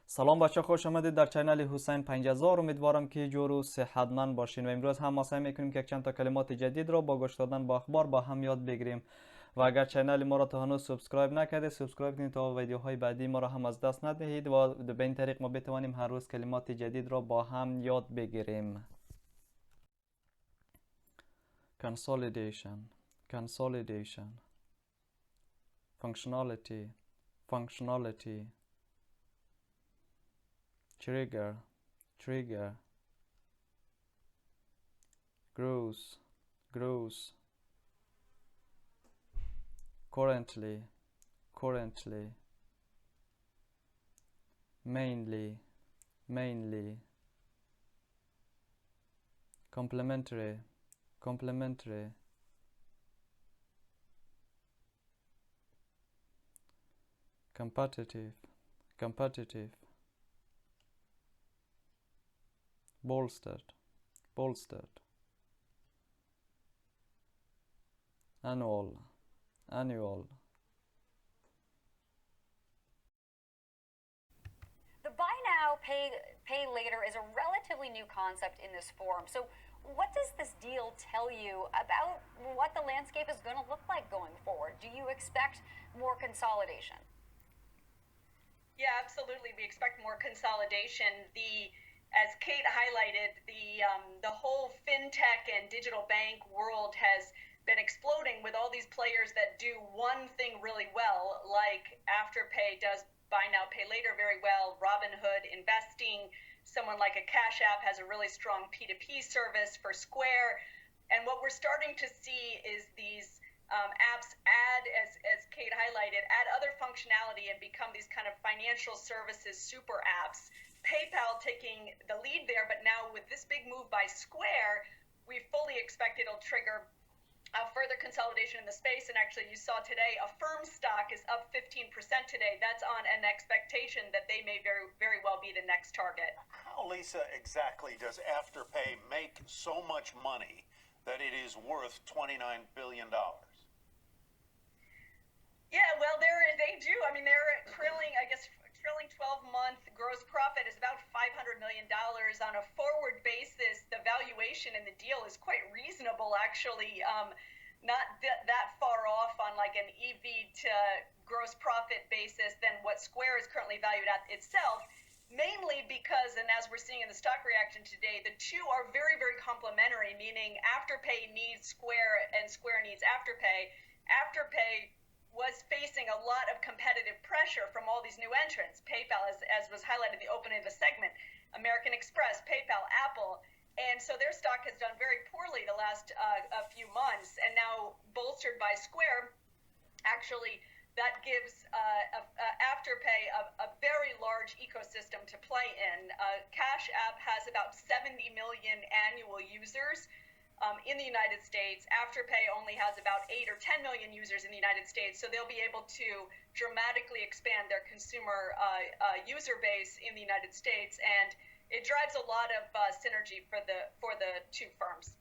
سلام بچه، خوش آمدید در چینل حسین 5000. امیدوارم که جور و صحتمند باشین و امروز هم ما سعی میکنیم که چند تا کلمات جدید را با گوش دادن با اخبار با هم یاد بگیریم. و اگر چینل ما را تا هنوز سابسکرایب نکردید سابسکرایب کنید تا ویدیوهای بعدی ما را هم از دست ندهید و به این طریق ما بتوانیم هر روز کلمات جدید را با هم یاد بگیریم. Consolidation, consolidation, functionality, functionality, trigger, trigger, grows, grows, currently, currently, mainly, mainly, complementary, complementary, competitive, competitive, bolstered, bolstered, annual, annual. The buy now, pay later is a relatively new concept in this forum. So what does this deal tell you about what the landscape is going to look like going forward? Do you expect more consolidation? Yeah, absolutely. We expect more consolidation. As Kate highlighted, the whole fintech and digital bank world has been exploding with all these players that do one thing really well, like Afterpay does buy now, pay later very well, Robinhood investing, someone like a Cash App has a really strong P2P service for Square. And what we're starting to see is these apps add, as Kate highlighted, add other functionality and become these kind of financial services super apps. PayPal taking the lead there, but now with this big move by Square, we fully expect it'll trigger further consolidation in the space. And actually you saw today Affirm stock is up 15% today. That's on an expectation that they may very well be the next target. How, Lisa, exactly does Afterpay make so much money that it is worth $29 billion? Yeah, well, they do. I mean, they're trailing 12-month gross profit is about $500 million. On a forward basis, the valuation in the deal is quite reasonable, actually. Not that far off on like an EV to gross profit basis than what Square is currently valued at itself, mainly because, and as we're seeing in the stock reaction today, the two are very, very complementary, meaning Afterpay needs Square and Square needs Afterpay. Afterpay was facing a lot of competitive pressure from all these new entrants. PayPal, as was highlighted in the opening of the segment, American Express, PayPal, Apple. And so their stock has done very poorly the last a few months. And now bolstered by Square, actually that gives Afterpay a very large ecosystem to play in. Cash App has about 70 million annual users in the United States. Afterpay only has about 8 or 10 million users in the United States, so they'll be able to dramatically expand their consumer user base in the United States, and it drives a lot of synergy for the two firms.